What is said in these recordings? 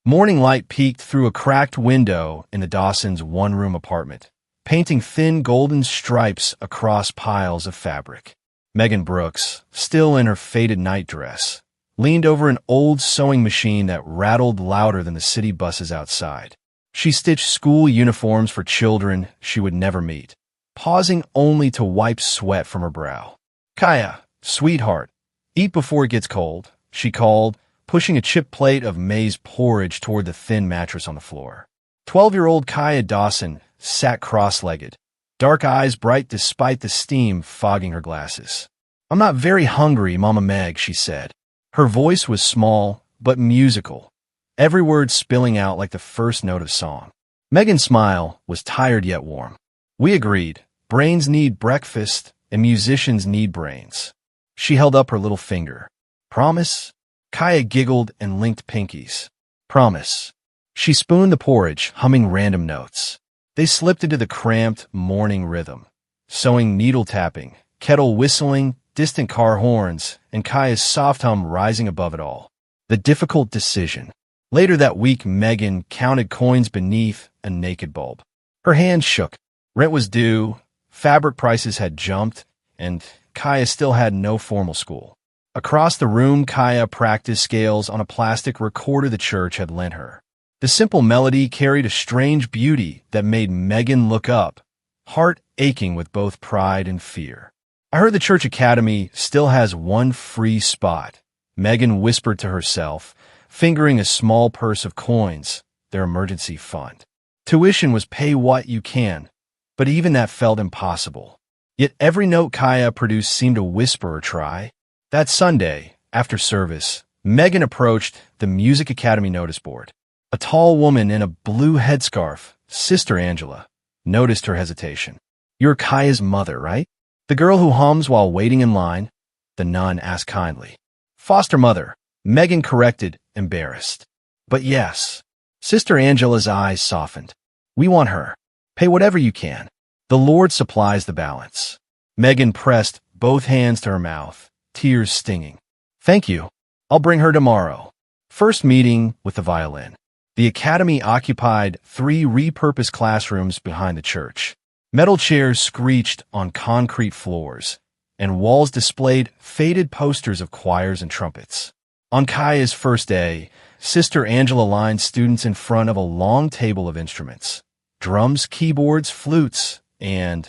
Morning light peeked through a cracked window in the Dawsons' one-room apartment, painting thin golden stripes across piles of fabric. Megan Brooks, still in her faded nightdress, leaned over an old sewing machine that rattled louder than the city buses outside. She stitched school uniforms for children she would never meet, pausing only to wipe sweat from her brow. "Kaya, sweetheart, eat before it gets cold," she called, pushing a chipped plate of maize porridge toward the thin mattress on the floor. 12-year-old Kaya Dawson sat cross-legged, dark eyes bright despite the steam fogging her glasses. "I'm not very hungry, Mama Meg," she said. Her voice was small, but musical, every word spilling out like the first note of song. Megan's smile was tired yet warm. "We agreed. Brains need breakfast, and musicians need brains." She held up her little finger. "Promise?" Kaya giggled and linked pinkies. "Promise." She spooned the porridge, humming random notes. They slipped into the cramped morning rhythm, sewing needle tapping, kettle whistling, distant car horns, and Kaya's soft hum rising above it all. The difficult decision. Later that week, Megan counted coins beneath a naked bulb. Her hands shook. Rent was due, fabric prices had jumped, and Kaya still had no formal school. Across the room, Kaya practiced scales on a plastic recorder the church had lent her. The simple melody carried a strange beauty that made Megan look up, heart aching with both pride and fear. "I heard the church academy still has one free spot," Megan whispered to herself, fingering a small purse of coins, their emergency fund. Tuition was pay what you can, but even that felt impossible. Yet every note Kaya produced seemed to whisper or try. That Sunday, after service, Megan approached the Music Academy notice board. A tall woman in a blue headscarf, Sister Angela, noticed her hesitation. "You're Kaya's mother, right? The girl who hums while waiting in line?" the nun asked kindly. "Foster mother," Megan corrected, embarrassed. "But yes." Sister Angela's eyes softened. "We want her. Pay whatever you can. The Lord supplies the balance." Megan pressed both hands to her mouth, tears stinging. "Thank you. I'll bring her tomorrow." First meeting with the violin. The academy occupied 3 repurposed classrooms behind the church. Metal chairs screeched on concrete floors, and walls displayed faded posters of choirs and trumpets. On Kaya's first day, Sister Angela lined students in front of a long table of instruments: drums, keyboards, flutes, and,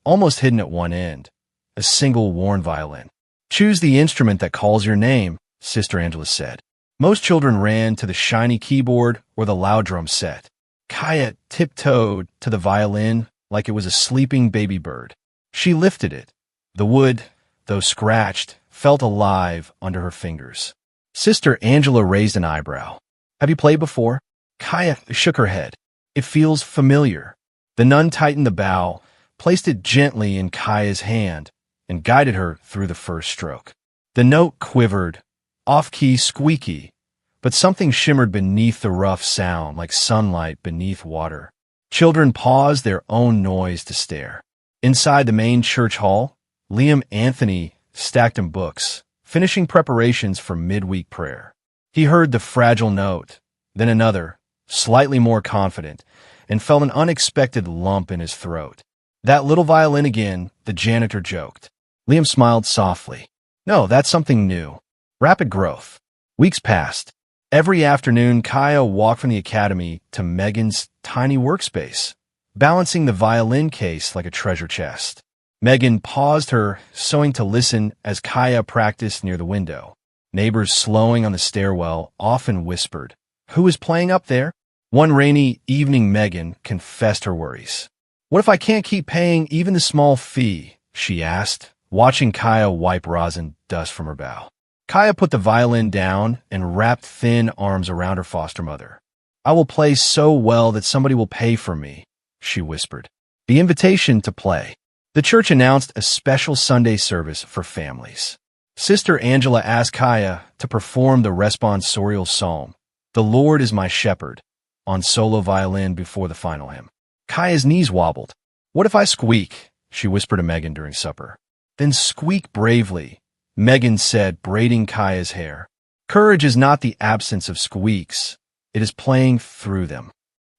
almost hidden at one end, a single worn violin. "Choose the instrument that calls your name," Sister Angela said. Most children ran to the shiny keyboard or the loud drum set. Kaya tiptoed to the violin like it was a sleeping baby bird. She lifted it. The wood, though scratched, felt alive under her fingers. Sister Angela raised an eyebrow. "Have you played before?" Kaya shook her head. "It feels familiar." The nun tightened the bow, placed it gently in Kaya's hand, and guided her through the first stroke. The note quivered, off-key, squeaky, but something shimmered beneath the rough sound like sunlight beneath water. Children paused their own noise to stare. Inside the main church hall, Liam Anthony stacked in books, finishing preparations for midweek prayer. He heard the fragile note, then another, slightly more confident, and felt an unexpected lump in his throat. "That little violin again," the janitor joked. Liam smiled softly. "No, that's something new. Rapid growth." Weeks passed. Every afternoon, Kaya walked from the academy to Megan's tiny workspace, balancing the violin case like a treasure chest. Megan paused her sewing to listen as Kaya practiced near the window. Neighbors slowing on the stairwell often whispered, "Who is playing up there?" One rainy evening, Megan confessed her worries. "What if I can't keep paying even the small fee?" she asked, watching Kaya wipe rosin dust from her bow. Kaya put the violin down and wrapped thin arms around her foster mother. "I will play so well that somebody will pay for me," she whispered. The invitation to play. The church announced a special Sunday service for families. Sister Angela asked Kaya to perform the responsorial psalm, "The Lord is my shepherd," on solo violin before the final hymn. Kaya's knees wobbled. "What if I squeak?" she whispered to Megan during supper. "Then squeak bravely," Megan said, braiding Kaya's hair. "Courage is not the absence of squeaks. It is playing through them.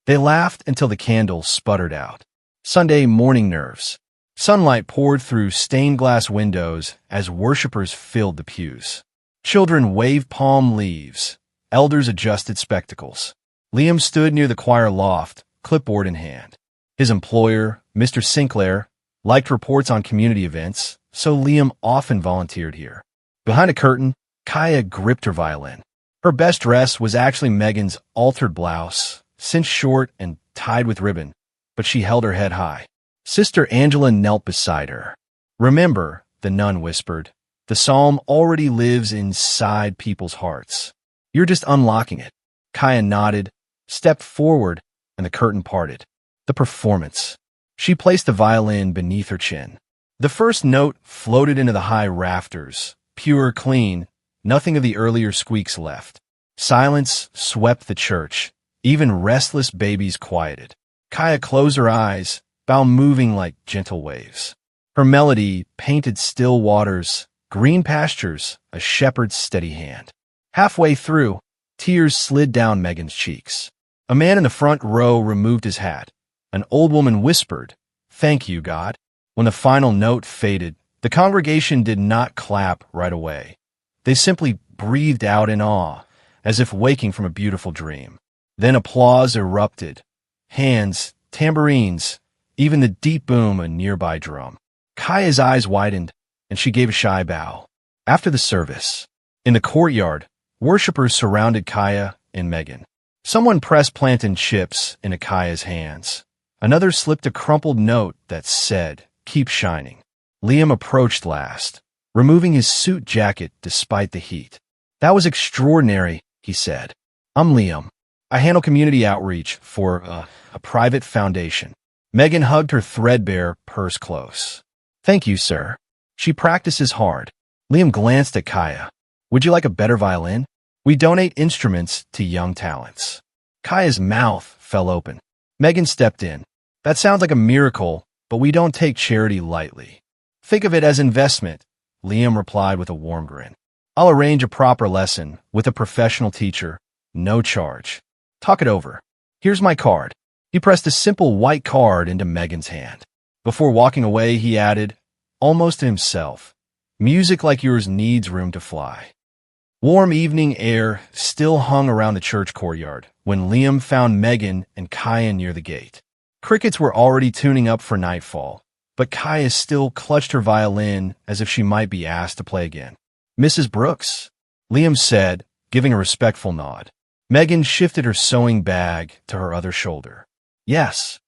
They laughed until the candle sputtered out. Sunday morning nerves. Sunlight poured through stained glass windows as worshippers filled the pews. Children waved palm leaves. Elders adjusted spectacles. Liam stood near the choir loft, clipboard in hand. His employer, Mr. Sinclair, liked reports on community events, so Liam often volunteered here. Behind a curtain, Kaya gripped her violin. Her best dress was actually Megan's altered blouse, cinched short and tied with ribbon, but she held her head high. Sister Angela knelt beside her. "Remember," the nun whispered, "the psalm already lives inside people's hearts. You're just unlocking it." Kaya nodded, stepped forward, and the curtain parted. The performance. She placed the violin beneath her chin. The first note floated into the high rafters, pure, clean, nothing of the earlier squeaks left. Silence swept the church. Even restless babies quieted. Kaya closed her eyes, bow moving like gentle waves. Her melody painted still waters, green pastures, a shepherd's steady hand. Halfway through, tears slid down Megan's cheeks. A man in the front row removed his hat. An old woman whispered, "Thank you, God." When the final note faded, the congregation did not clap right away. They simply breathed out in awe, as if waking from a beautiful dream. Then applause erupted. Hands, tambourines, even the deep boom of a nearby drum. Kaya's eyes widened, and she gave a shy bow. After the service, in the courtyard, worshippers surrounded Kaya and Megan. Someone pressed plantain chips into Kaya's hands. Another slipped a crumpled note that said, "Keep shining." Liam approached last, removing his suit jacket despite the heat. "That was extraordinary," he said. "I'm Liam. I handle community outreach for a private foundation." Megan hugged her threadbare purse close. "Thank you, sir." She practices hard. Liam glanced at Kaya. "Would you like a better violin? We donate instruments to young talents." Kaya's mouth fell open. Megan stepped in. "That sounds like a miracle, but we don't take charity lightly." "Think of it as investment," Liam replied with a warm grin. "I'll arrange a proper lesson with a professional teacher, no charge. Talk it over. Here's my card." He pressed a simple white card into Megan's hand. Before walking away, he added, almost to himself, "Music like yours needs room to fly." Warm evening air still hung around the church courtyard when Liam found Megan and Kaya near the gate. Crickets were already tuning up for nightfall, but Kaya still clutched her violin as if she might be asked to play again. "Mrs. Brooks," Liam said, giving a respectful nod. Megan shifted her sewing bag to her other shoulder. "Yes.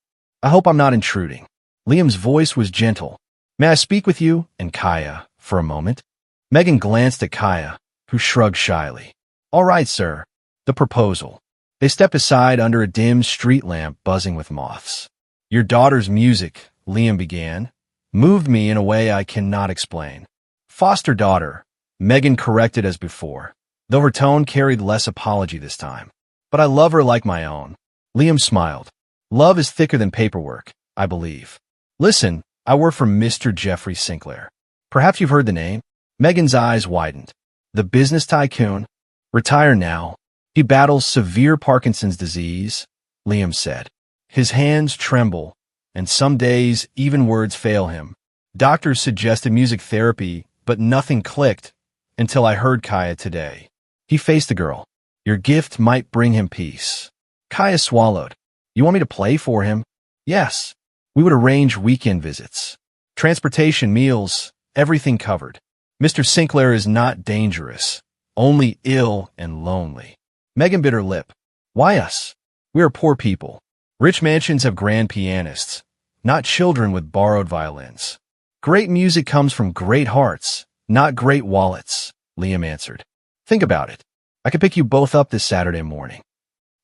I hope I'm not intruding." Liam's voice was gentle. "May I speak with you and Kaya for a moment?" Megan glanced at Kaya, who shrugged shyly. "All right, sir." The proposal. They stepped aside under a dim street lamp buzzing with moths. "Your daughter's music," Liam began, "moved me in a way I cannot explain." "Foster daughter," Megan corrected as before, though her tone carried less apology this time. "But I love her like my own." Liam smiled. "Love is thicker than paperwork, I believe. Listen, I work for Mr. Jeffrey Sinclair. Perhaps you've heard the name?" Megan's eyes widened. "The business tycoon? Retire now. He battles severe Parkinson's disease," Liam said. "His hands tremble, and some days even words fail him. Doctors suggested music therapy, but nothing clicked until I heard Kaya today." He faced the girl. "Your gift might bring him peace." Kaya swallowed. "You want me to play for him?" "Yes. We would arrange weekend visits. Transportation, meals, everything covered. Mr. Sinclair is not dangerous, only ill and lonely." Megan bit her lip. "Why us? We are poor people. Rich mansions have grand pianists, not children with borrowed violins. Great music comes from great hearts, not great wallets," Liam answered. "Think about it. I could pick you both up this Saturday morning."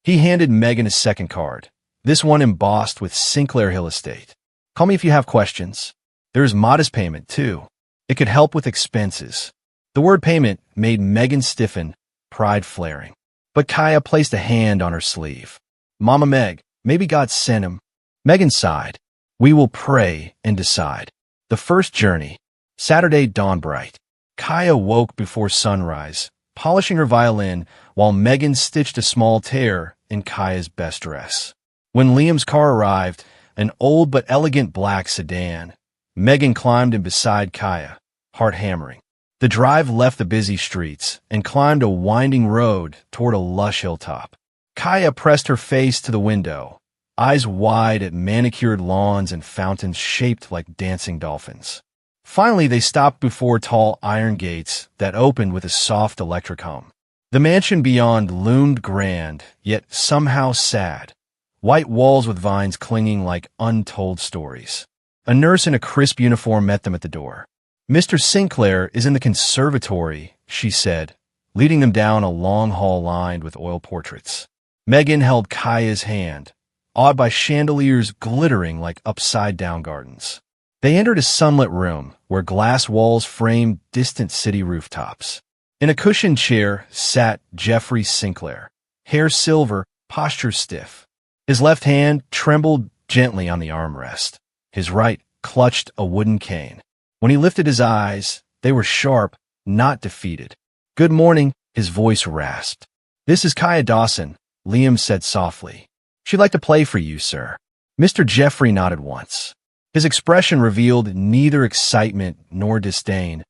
He handed Megan a second card, this one embossed with Sinclair Hill Estate. "Call me if you have questions. There is modest payment, too. It could help with expenses." The word payment made Megan stiffen, pride flaring. But Kaya placed a hand on her sleeve. "Mama Meg, maybe God sent him." Megan sighed. "We will pray and decide." The first journey. Saturday dawned bright. Kaya woke before sunrise, polishing her violin while Megan stitched a small tear in Kaya's best dress. When Liam's car arrived, an old but elegant black sedan, Megan climbed in beside Kaya, heart hammering. The drive left the busy streets and climbed a winding road toward a lush hilltop. Kaya pressed her face to the window, eyes wide at manicured lawns and fountains shaped like dancing dolphins. Finally, they stopped before tall iron gates that opened with a soft electric hum. The mansion beyond loomed grand, yet somehow sad. White walls with vines clinging like untold stories. A nurse in a crisp uniform met them at the door. "Mr. Sinclair is in the conservatory," she said, leading them down a long hall lined with oil portraits. Megan held Kaya's hand, awed by chandeliers glittering like upside-down gardens. They entered a sunlit room where glass walls framed distant city rooftops. In a cushioned chair sat Jeffrey Sinclair, hair silver, posture stiff. His left hand trembled gently on the armrest. His right clutched a wooden cane. When he lifted his eyes, they were sharp, not defeated. "Good morning," his voice rasped. "This is Kaya Dawson," Liam said softly. "She'd like to play for you, sir." Mr. Jeffrey nodded once. His expression revealed neither excitement nor disdain,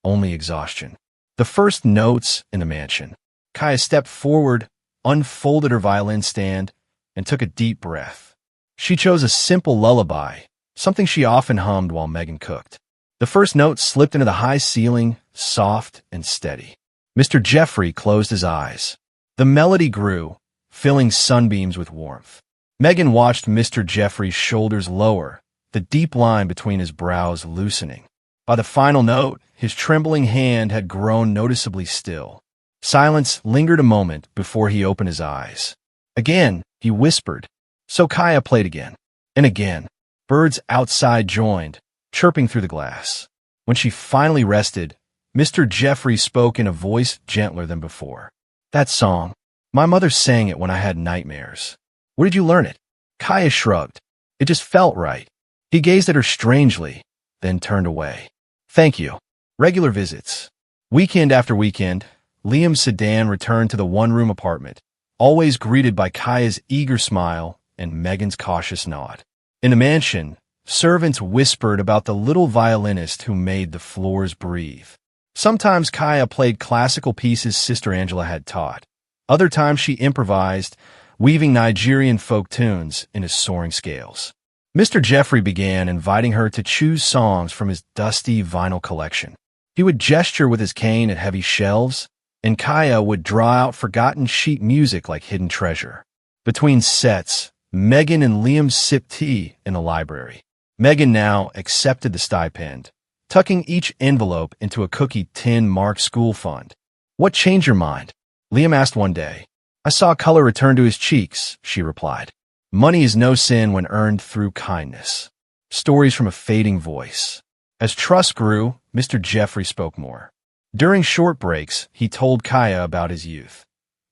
only exhaustion. The first notes in the mansion. Kaya stepped forward, unfolded her violin stand, and took a deep breath. She chose a simple lullaby, something she often hummed while Megan cooked. The first note slipped into the high ceiling, soft and steady. Mr. Jeffrey closed his eyes. The melody grew, filling sunbeams with warmth. Megan watched Mr. Jeffrey's shoulders lower, the deep line between his brows loosening. By the final note, his trembling hand had grown noticeably still. Silence lingered a moment before he opened his eyes. Again, he whispered. So Kaya played again. And again. Birds outside joined, chirping through the glass. When she finally rested, Mr. Jeffrey spoke in a voice gentler than before. "That song. My mother sang it when I had nightmares. Where did you learn it?" Kaya shrugged. It just felt right. He gazed at her strangely, then turned away. "Thank you." Regular visits. Weekend after weekend, Liam's sedan returned to the one-room apartment, always greeted by Kaya's eager smile and Megan's cautious nod. In the mansion, servants whispered about the little violinist who made the floors breathe. Sometimes Kaya played classical pieces Sister Angela had taught. Other times she improvised, weaving Nigerian folk tunes into soaring scales. Mr. Jeffrey began inviting her to choose songs from his dusty vinyl collection. He would gesture with his cane at heavy shelves, and Kaya would draw out forgotten sheet music like hidden treasure. Between sets, Megan and Liam sipped tea in the library. Megan now accepted the stipend, tucking each envelope into a cookie tin marked school fund. "What changed your mind?" Liam asked one day. "I saw color return to his cheeks," she replied. "Money is no sin when earned through kindness." Stories from a fading voice. As trust grew, Mr. Jeffrey spoke more. During short breaks, he told Kaya about his youth.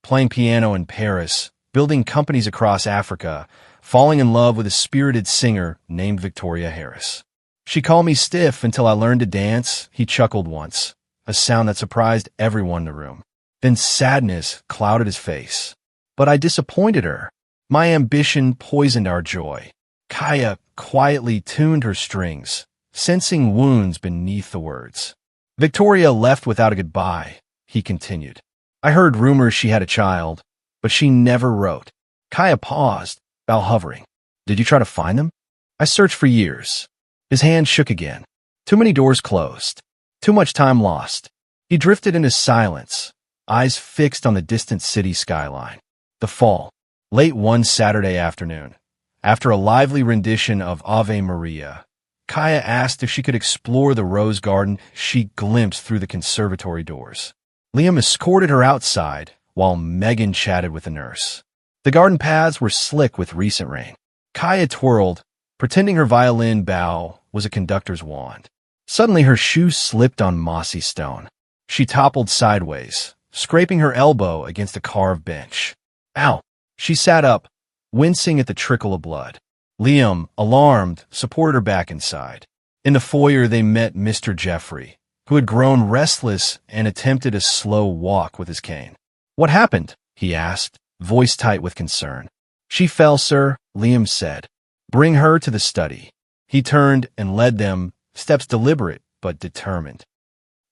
Playing piano in Paris, building companies across Africa, falling in love with a spirited singer named Victoria Harris. "She called me stiff until I learned to dance," he chuckled once, a sound that surprised everyone in the room. Then sadness clouded his face. "But I disappointed her. My ambition poisoned our joy." Kaya quietly tuned her strings, sensing wounds beneath the words. "Victoria left without a goodbye," he continued. "I heard rumors she had a child, but she never wrote." Kaya paused, while hovering. "Did you try to find them?" "I searched for years." His hand shook again. Too many doors closed. Too much time lost. He drifted into silence, eyes fixed on the distant city skyline. The fall. Late one Saturday afternoon, after a lively rendition of Ave Maria, Kaya asked if she could explore the rose garden she glimpsed through the conservatory doors. Liam escorted her outside, while Megan chatted with the nurse. The garden paths were slick with recent rain. Kaya twirled, pretending her violin bow was a conductor's wand. Suddenly her shoe slipped on mossy stone. She toppled sideways, scraping her elbow against a carved bench. "Ow!" She sat up, wincing at the trickle of blood. Liam, alarmed, supported her back inside. In the foyer they met Mr. Jeffrey, who had grown restless and attempted a slow walk with his cane. "What happened?" he asked, voice tight with concern. "She fell, sir," Liam said. "Bring her to the study." He turned and led them, steps deliberate but determined.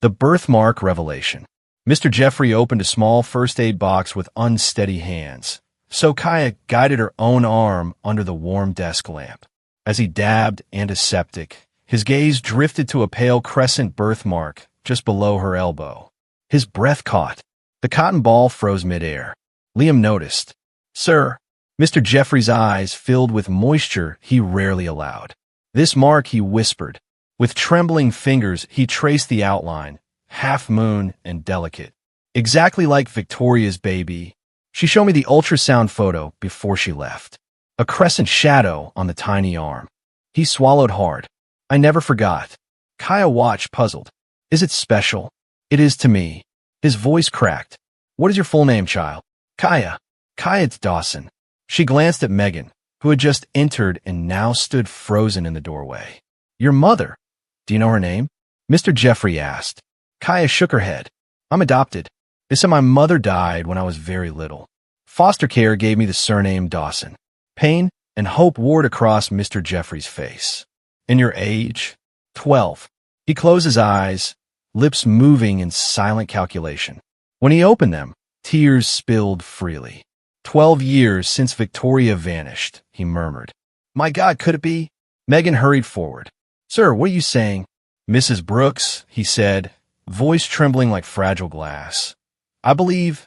The birthmark revelation. Mr. Jeffrey opened a small first aid box with unsteady hands, so Kaya guided her own arm under the warm desk lamp. As he dabbed antiseptic, his gaze drifted to a pale crescent birthmark just below her elbow. His breath caught. The cotton ball froze midair. Liam noticed. "Sir." Mr. Jeffrey's eyes filled with moisture he rarely allowed. "This mark," he whispered. With trembling fingers, he traced the outline, half-moon and delicate. "Exactly like Victoria's baby. She showed me the ultrasound photo before she left. A crescent shadow on the tiny arm." He swallowed hard. "I never forgot." Kaya watched, puzzled. "Is it special?" "It is to me." His voice cracked. "What is your full name, child?" "Kaya." "Kaya, it's Dawson." She glanced at Megan, who had just entered and now stood frozen in the doorway. "Your mother? Do you know her name?" Mr. Jeffrey asked. Kaya shook her head. "I'm adopted. They said my mother died when I was very little. Foster care gave me the surname Dawson." Pain and hope warred across Mr. Jeffrey's face. "And your age?" 12. He closed his eyes, lips moving in silent calculation. When he opened them, tears spilled freely. 12 years since Victoria vanished, he murmured. "My God, could it be?" Megan hurried forward. "Sir, what are you saying?" "Mrs. Brooks," he said, voice trembling like fragile glass. "I believe,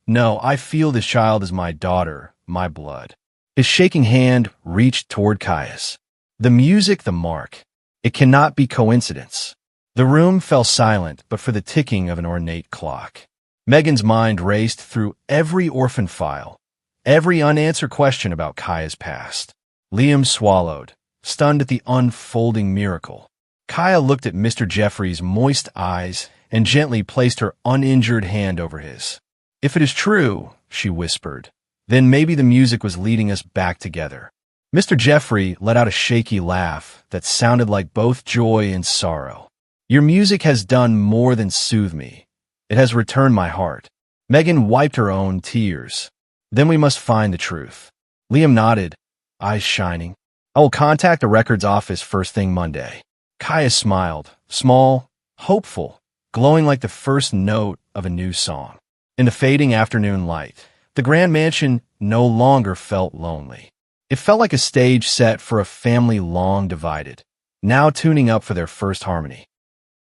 no, I feel this child is my daughter, my blood." His shaking hand reached toward Kaya's. The music, the mark. It cannot be coincidence. The room fell silent but for the ticking of an ornate clock. Megan's mind raced through every orphan file, every unanswered question about Kaya's past. Liam swallowed, stunned at the unfolding miracle. Kaya looked at Mr. Jeffrey's moist eyes and gently placed her uninjured hand over his. "If it is true," she whispered, "then maybe the music was leading us back together." Mr. Jeffrey let out a shaky laugh that sounded like both joy and sorrow. "Your music has done more than soothe me. It has returned my heart." Megan wiped her own tears. "Then we must find the truth." Liam nodded, eyes shining. "I will contact the records office first thing Monday." Kaya smiled, small, hopeful, glowing like the first note of a new song. In the fading afternoon light, the grand mansion no longer felt lonely. It felt like a stage set for a family long divided, now tuning up for their first harmony.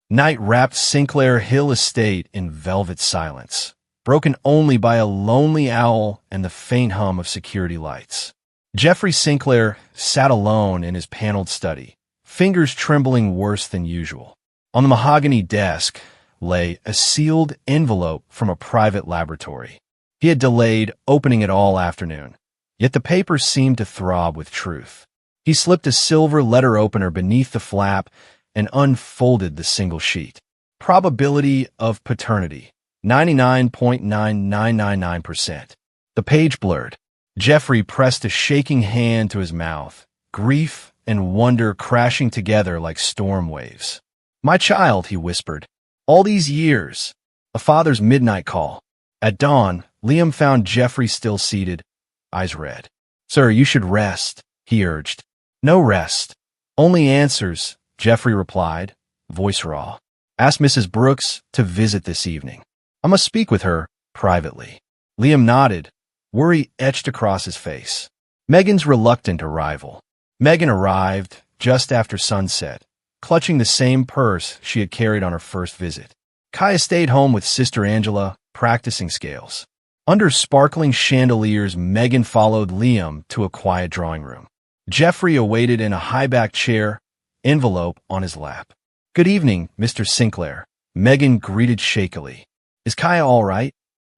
Night wrapped Sinclair Hill Estate in velvet silence, broken only by a lonely owl and the faint hum of security lights. Jeffrey Sinclair sat alone in his paneled study, fingers trembling worse than usual. On the mahogany desk lay a sealed envelope from a private laboratory. He had delayed opening it all afternoon, yet the paper seemed to throb with truth. He slipped a silver letter opener beneath the flap and unfolded the single sheet. Probability of paternity, 99.9999%. The page blurred. Jeffrey pressed a shaking hand to his mouth, grief and wonder crashing together like storm waves. "My child," he whispered. "All these years." A father's midnight call. At dawn, Liam found Jeffrey still seated, eyes red. "Sir, you should rest," he urged. "No rest. Only answers," Jeffrey replied, voice raw. "Ask Mrs. Brooks to visit this evening. I must speak with her privately." Liam nodded, worry etched across his face. Megan's reluctant arrival. Megan arrived just after sunset, clutching the same purse she had carried on her first visit. Kaya stayed home with Sister Angela, practicing scales. Under sparkling chandeliers, Megan followed Liam to a quiet drawing room. Jeffrey awaited in a high-backed chair, envelope on his lap. "Good evening, Mr. Sinclair," Megan greeted shakily. "Is Kaya all right?"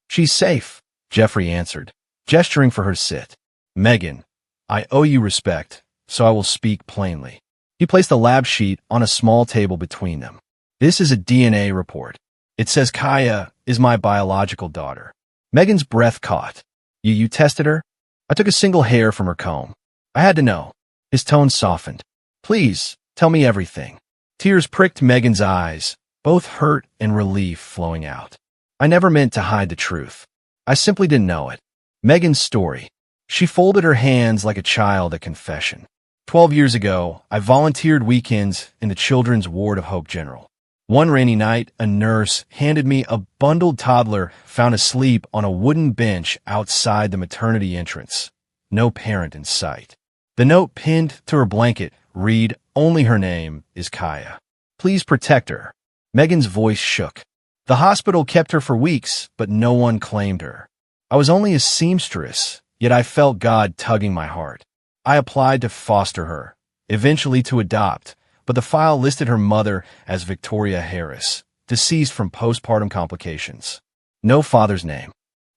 "She's safe," Jeffrey answered, gesturing for her to sit. "Megan, I owe you respect, so I will speak plainly." He placed a lab sheet on a small table between them. "This is a DNA report. It says Kaya is my biological daughter." Megan's breath caught. You tested her?" "I took a single hair from her comb. I had to know." His tone softened. "Please, tell me everything." Tears pricked Megan's eyes, both hurt and relief flowing out. I never meant to hide the truth. I simply didn't know it. Megan's story. She folded her hands like a child at confession. 12 years ago, I volunteered weekends in the children's ward of Hope General. One rainy night, a nurse handed me a bundled toddler found asleep on a wooden bench outside the maternity entrance. No parent in sight. The note pinned to her blanket read, "Only her name is Kaya. Please protect her." Megan's voice shook. The hospital kept her for weeks, but no one claimed her. I was only a seamstress, yet I felt God tugging my heart. I applied to foster her, eventually to adopt, but the file listed her mother as Victoria Harris, deceased from postpartum complications. No father's name.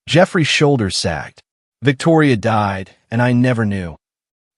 Jeffrey's shoulders sagged. Victoria died, and I never knew.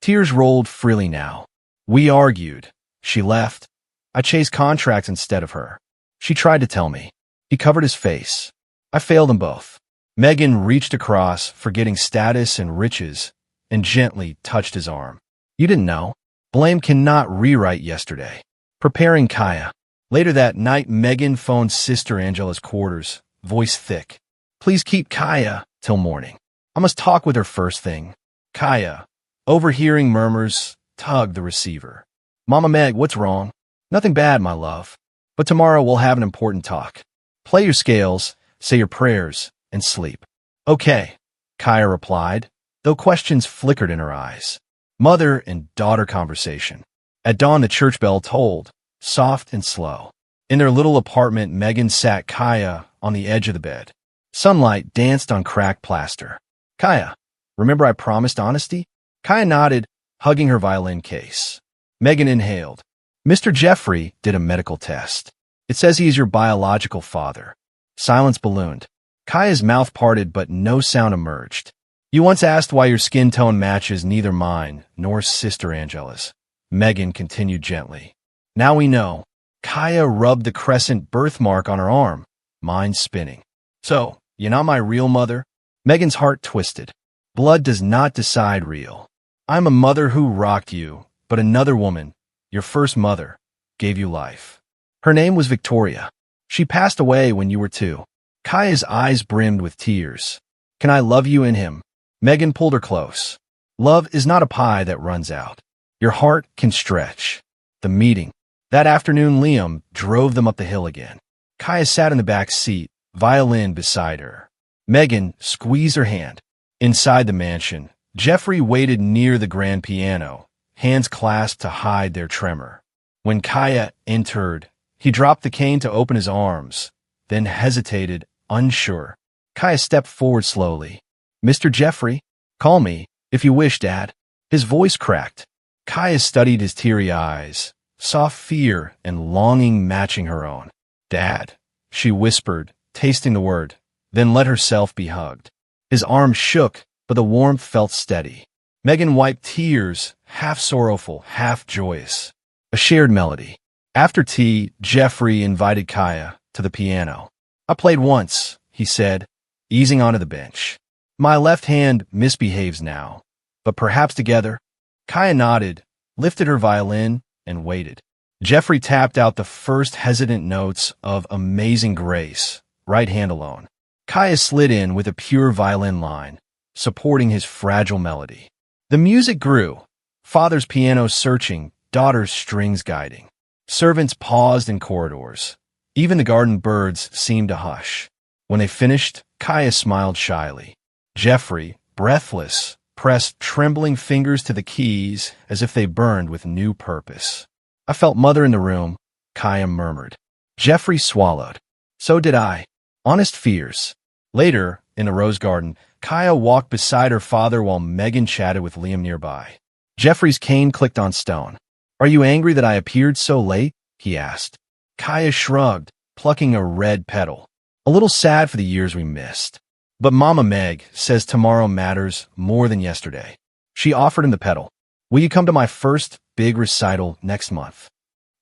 Tears rolled freely now. We argued. She left. I chased contracts instead of her. She tried to tell me. He covered his face. I failed them both. Megan reached across, forgetting status and riches, and gently touched his arm. You didn't know. Blame cannot rewrite yesterday. Preparing Kaya. Later that night, Megan phoned Sister Angela's quarters, voice thick. Please keep Kaya till morning. I must talk with her first thing. Kaya, overhearing murmurs, tugged the receiver. Mama Meg, what's wrong? Nothing bad, my love. But tomorrow we'll have an important talk. Play your scales, say your prayers, and sleep. Okay, Kaya replied, though questions flickered in her eyes. Mother and daughter conversation. At dawn, the church bell tolled, soft and slow. In their little apartment, Megan sat Kaya on the edge of the bed. Sunlight danced on cracked plaster. Kaya, remember I promised honesty? Kaya nodded, hugging her violin case. Megan inhaled. Mr. Jeffrey did a medical test. It says he is your biological father. Silence ballooned. Kaya's mouth parted, but no sound emerged. You once asked why your skin tone matches neither mine nor Sister Angela's. Megan continued gently. Now we know. Kaya rubbed the crescent birthmark on her arm, mind spinning. So, you're not my real mother? Megan's heart twisted. Blood does not decide real. I'm a mother who rocked you, but another woman, your first mother, gave you life. Her name was Victoria. She passed away when you were 2. Kaya's eyes brimmed with tears. Can I love you in him? Megan pulled her close. Love is not a pie that runs out. Your heart can stretch. The meeting. That afternoon, Liam drove them up the hill again. Kaya sat in the back seat, violin beside her. Megan squeezed her hand. Inside the mansion, Jeffrey waited near the grand piano, hands clasped to hide their tremor. When Kaya entered, he dropped the cane to open his arms, then hesitated, unsure. Kaya stepped forward slowly. Mr. Jeffrey, call me, if you wish, Dad. His voice cracked. Kaya studied his teary eyes, saw fear and longing matching her own. Dad, she whispered, tasting the word, then let herself be hugged. His arms shook, but the warmth felt steady. Megan wiped tears, half sorrowful, half joyous. A shared melody. After tea, Jeffrey invited Kaya to the piano. I played once, he said, easing onto the bench. My left hand misbehaves now, but perhaps together. Kaya nodded, lifted her violin, and waited. Jeffrey tapped out the first hesitant notes of Amazing Grace, right hand alone. Kaya slid in with a pure violin line, supporting his fragile melody. The music grew, father's piano searching, daughter's strings guiding. Servants paused in corridors. Even the garden birds seemed to hush. When they finished, Kaya smiled shyly. Jeffrey, breathless, pressed trembling fingers to the keys as if they burned with new purpose. I felt mother in the room, Kaya murmured. Jeffrey swallowed. So did I. Honest fears. Later, in the rose garden, Kaya walked beside her father while Megan chatted with Liam nearby. Jeffrey's cane clicked on stone. Are you angry that I appeared so late? He asked. Kaya shrugged, plucking a red petal. A little sad for the years we missed. But Mama Meg says tomorrow matters more than yesterday. She offered him the petal. Will you come to my first big recital next month?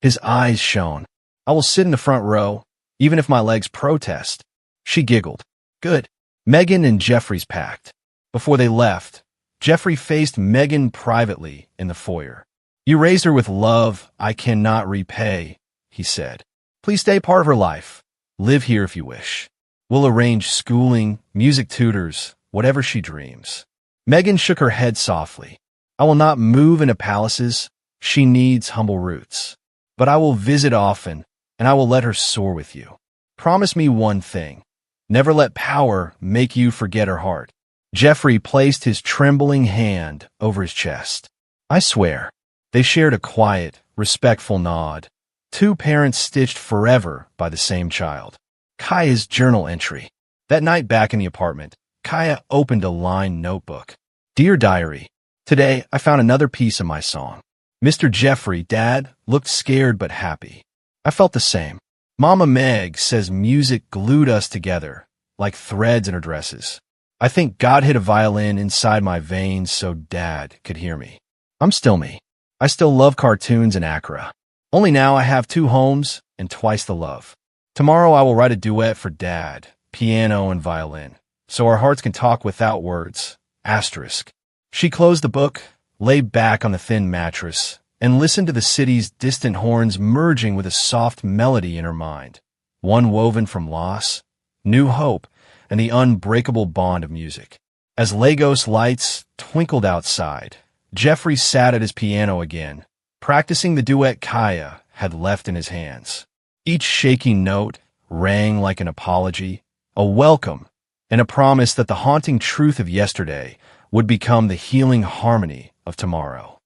His eyes shone. I will sit in the front row, even if my legs protest. She giggled. Good. Megan and Jeffrey's packed. Before they left, Jeffrey faced Megan privately in the foyer. You raised her with love I cannot repay, he said. Please stay part of her life. Live here if you wish. We'll arrange schooling, music tutors, whatever she dreams. Megan shook her head softly. I will not move into palaces. She needs humble roots. But I will visit often, and I will let her soar with you. Promise me one thing. Never let power make you forget her heart. Jeffrey placed his trembling hand over his chest. I swear. They shared a quiet, respectful nod. Two parents stitched forever by the same child. Kaya's journal entry. That night back in the apartment, Kaya opened a lined notebook. Dear Diary, today I found another piece of my song. Mr. Jeffrey, Dad, looked scared but happy. I felt the same. Mama Meg says music glued us together, like threads in her dresses. I think God hid a violin inside my veins so Dad could hear me. I'm still me. I still love cartoons and Accra. Only now I have 2 homes and twice the love. Tomorrow I will write a duet for Dad, piano and violin, so our hearts can talk without words. Asterisk. She closed the book, lay back on the thin mattress, and listened to the city's distant horns merging with a soft melody in her mind, one woven from loss, new hope, and the unbreakable bond of music. As Lagos lights twinkled outside, Jeffrey sat at his piano again, practicing the duet Kaya had left in his hands. Each shaking note rang like an apology, a welcome, and a promise that the haunting truth of yesterday would become the healing harmony of tomorrow.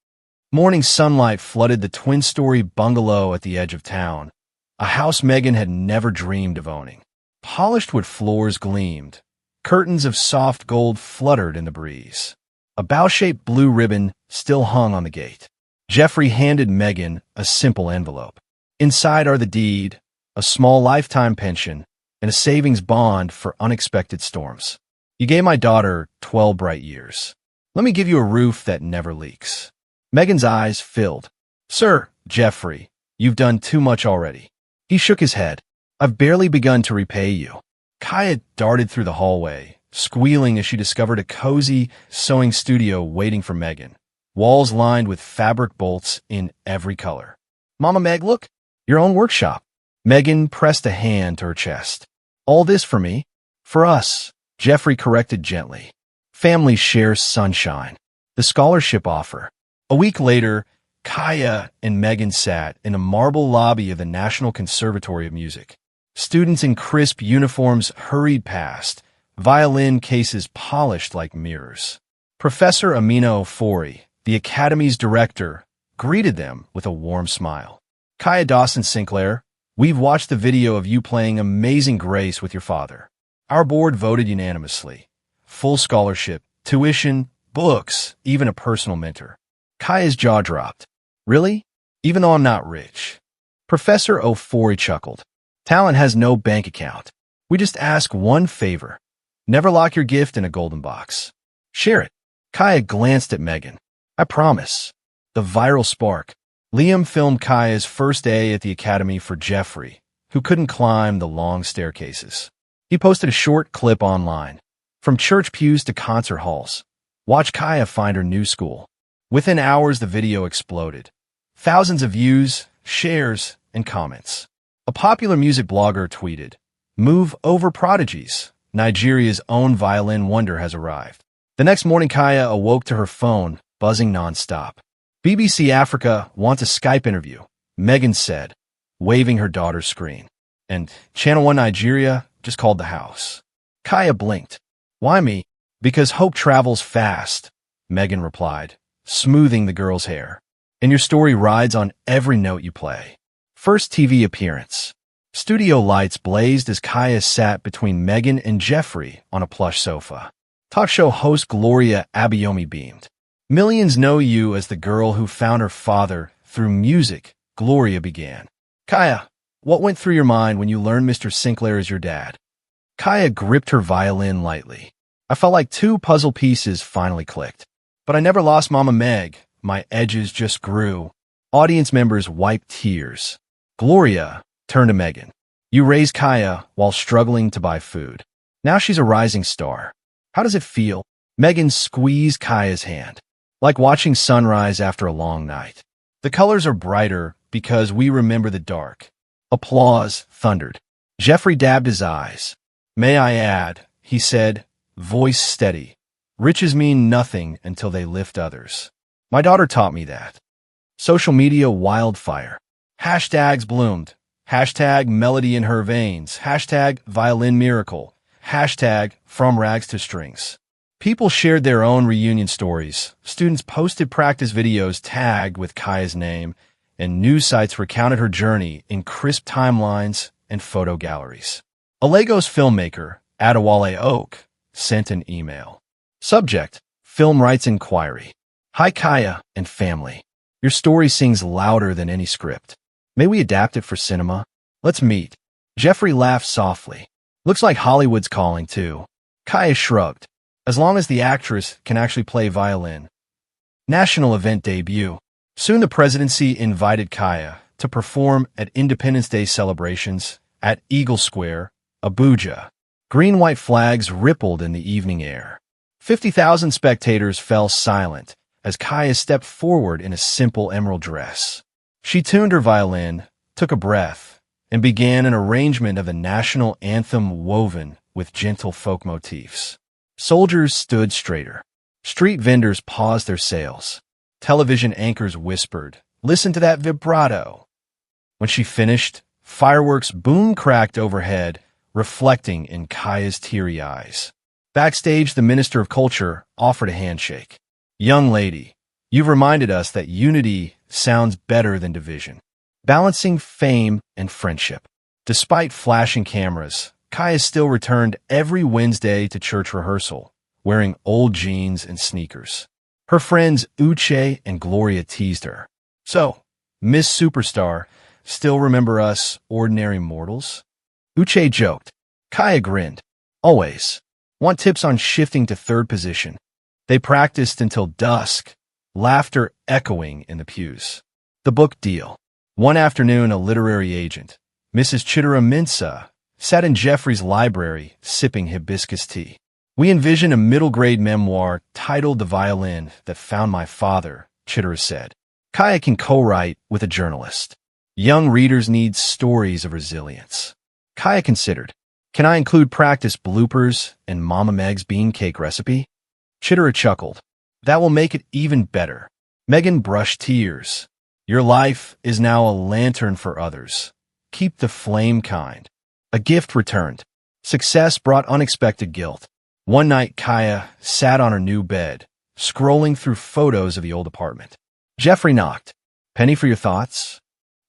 Morning sunlight flooded the twin-story bungalow at the edge of town, a house Megan had never dreamed of owning. Polished wood floors gleamed. Curtains of soft gold fluttered in the breeze. A bow-shaped blue ribbon still hung on the gate. Jeffrey handed Megan a simple envelope. Inside are the deed, a small lifetime pension, and a savings bond for unexpected storms. You gave my daughter 12 bright years. Let me give you a roof that never leaks. Megan's eyes filled. Sir, Jeffrey, you've done too much already. He shook his head. I've barely begun to repay you. Kaya darted through the hallway, squealing as she discovered a cozy sewing studio waiting for Megan, walls lined with fabric bolts in every color. Mama Meg, look, your own workshop. Megan pressed a hand to her chest. All this for me? For us, Jeffrey corrected gently. Families share sunshine. The scholarship offer. A week later, Kaya and Megan sat in a marble lobby of the National Conservatory of Music. Students in crisp uniforms hurried past, violin cases polished like mirrors. Professor Amina Ofori, the Academy's director, greeted them with a warm smile. Kaya Dawson Sinclair, we've watched the video of you playing Amazing Grace with your father. Our board voted unanimously. Full scholarship, tuition, books, even a personal mentor. Kaya's jaw dropped. Really? Even though I'm not rich? Professor Ofori chuckled. Talent has no bank account. We just ask one favor. Never lock your gift in a golden box. Share it. Kaya glanced at Megan. I promise. The viral spark. Liam filmed Kaya's first day at the Academy for Jeffrey, who couldn't climb the long staircases. He posted a short clip online. From church pews to concert halls. Watch Kaya find her new school. Within hours, the video exploded. Thousands of views, shares, and comments. A popular music blogger tweeted, "Move over prodigies. Nigeria's own violin wonder has arrived." The next morning, Kaya awoke to her phone, buzzing nonstop. BBC Africa wants a Skype interview, Megan said, waving her daughter's screen. And Channel 1 Nigeria just called the house. Kaya blinked. Why me? Because hope travels fast, Megan replied, smoothing the girl's hair. And your story rides on every note you play. First TV appearance. Studio lights blazed as Kaya sat between Megan and Jeffrey on a plush sofa. Talk show host Gloria Abayomi beamed. Millions know you as the girl who found her father through music, Gloria began. Kaya, what went through your mind when you learned Mr. Sinclair is your dad? Kaya gripped her violin lightly. I felt like two puzzle pieces finally clicked. But I never lost Mama Meg. My edges just grew. Audience members wiped tears. Gloria turned to Megan. You raised Kaya while struggling to buy food. Now she's a rising star. How does it feel? Megan squeezed Kaya's hand. Like watching sunrise after a long night. The colors are brighter because we remember the dark. Applause thundered. Jeffrey dabbed his eyes. "May I add," he said, voice steady, "riches mean nothing until they lift others. My daughter taught me that." Social media wildfire. Hashtags bloomed. Hashtag melody in her veins. Hashtag violin miracle. Hashtag from rags to strings. People shared their own reunion stories. Students posted practice videos tagged with Kaya's name, and news sites recounted her journey in crisp timelines and photo galleries. A Lagos filmmaker, Adewale Oak, sent an email. Subject: Film Rights Inquiry. "Hi Kaya and family. Your story sings louder than any script. May we adapt it for cinema? Let's meet." Jeffrey laughed softly. "Looks like Hollywood's calling too." Kaya shrugged. "As long as the actress can actually play violin." National event debut. Soon the presidency invited Kaya to perform at Independence Day celebrations at Eagle Square, Abuja. Green-white flags rippled in the evening air. 50,000 spectators fell silent as Kaya stepped forward in a simple emerald dress. She tuned her violin, took a breath, and began an arrangement of the national anthem woven with gentle folk motifs. Soldiers stood straighter. Street vendors paused their sales. Television anchors whispered, "Listen to that vibrato." When she finished, fireworks boom-cracked overhead, reflecting in Kaya's teary eyes. Backstage, the Minister of Culture offered a handshake. "Young lady, you've reminded us that unity sounds better than division." Balancing fame and friendship. Despite flashing cameras, Kaya still returned every Wednesday to church rehearsal, wearing old jeans and sneakers. Her friends Uche and Gloria teased her. "So, Miss Superstar, still remember us ordinary mortals?" Uche joked. Kaya grinned. "Always. Want tips on shifting to third position?" They practiced until dusk, laughter echoing in the pews. The book deal. One afternoon, a literary agent, Mrs. Chitara Minsa, sat in Jeffrey's library sipping hibiscus tea. "We envision a middle-grade memoir titled The Violin That Found My Father," Chitara said. "Kaya can co-write with a journalist. Young readers need stories of resilience." Kaya considered, "Can I include practice bloopers and Mama Meg's bean cake recipe?" Chitara chuckled. "That will make it even better." Megan brushed tears. "Your life is now a lantern for others. Keep the flame kind." A gift returned. Success brought unexpected guilt. One night, Kaya sat on her new bed, scrolling through photos of the old apartment. Jeffrey knocked. "Penny for your thoughts?"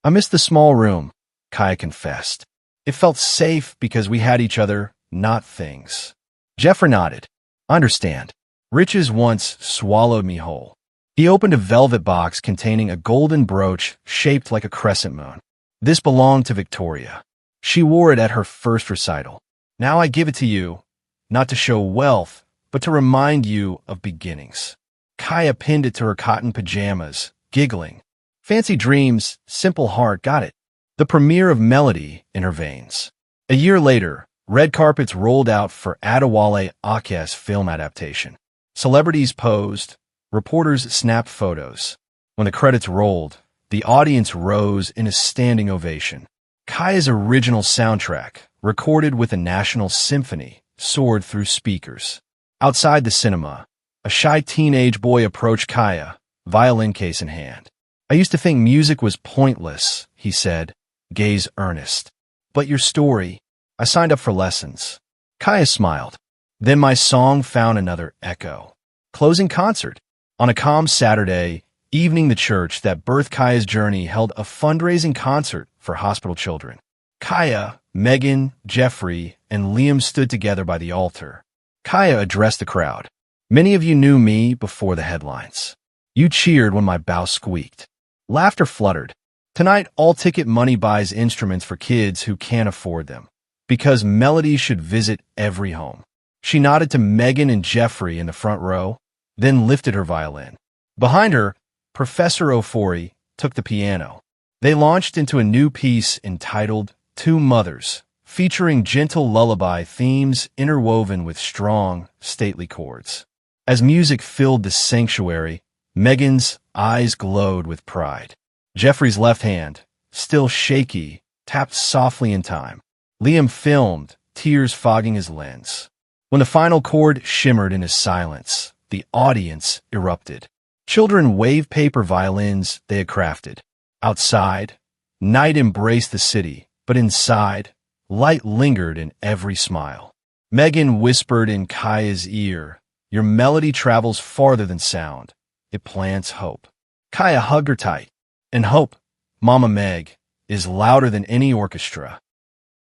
"I missed the small room," Kaya confessed. "It felt safe because we had each other, not things." Jeffrey nodded. "I understand. Riches once swallowed me whole." He opened a velvet box containing a golden brooch shaped like a crescent moon. This belonged to Victoria. She wore it at her first recital. "Now I give it to you, not to show wealth, but to remind you of beginnings." Kaya pinned it to her cotton pajamas, giggling. Fancy dreams, simple heart, got it. The premiere of Melody in her veins. A year later, red carpets rolled out for Adewale Oke's film adaptation. Celebrities posed, reporters snapped photos. When the credits rolled, the audience rose in a standing ovation. Kaya's original soundtrack, recorded with a national symphony, soared through speakers. Outside the cinema, a shy teenage boy approached Kaya, violin case in hand. "I used to think music was pointless," he said, gaze earnest. "But your story, I signed up for lessons." Kaya smiled. Then my song found another echo. Closing concert. On a calm Saturday evening, the church that birthed Kaya's journey held a fundraising concert for hospital children. Kaya, Megan, Jeffrey, and Liam stood together by the altar. Kaya addressed the crowd. "Many of you knew me before the headlines. You cheered when my bow squeaked." Laughter fluttered. "Tonight, all ticket money buys instruments for kids who can't afford them, because Melody should visit every home." She nodded to Megan and Jeffrey in the front row, then lifted her violin. Behind her, Professor Ofori took the piano. They launched into a new piece entitled Two Mothers, featuring gentle lullaby themes interwoven with strong, stately chords. As music filled the sanctuary, Megan's eyes glowed with pride. Jeffrey's left hand, still shaky, tapped softly in time. Liam filmed, tears fogging his lens. When the final chord shimmered in his silence, the audience erupted. Children waved paper violins they had crafted. Outside, night embraced the city, but inside, light lingered in every smile. Megan whispered in Kaya's ear, "Your melody travels farther than sound. It plants hope." Kaya hugged her tight. And hope, Mama Meg, is louder than any orchestra.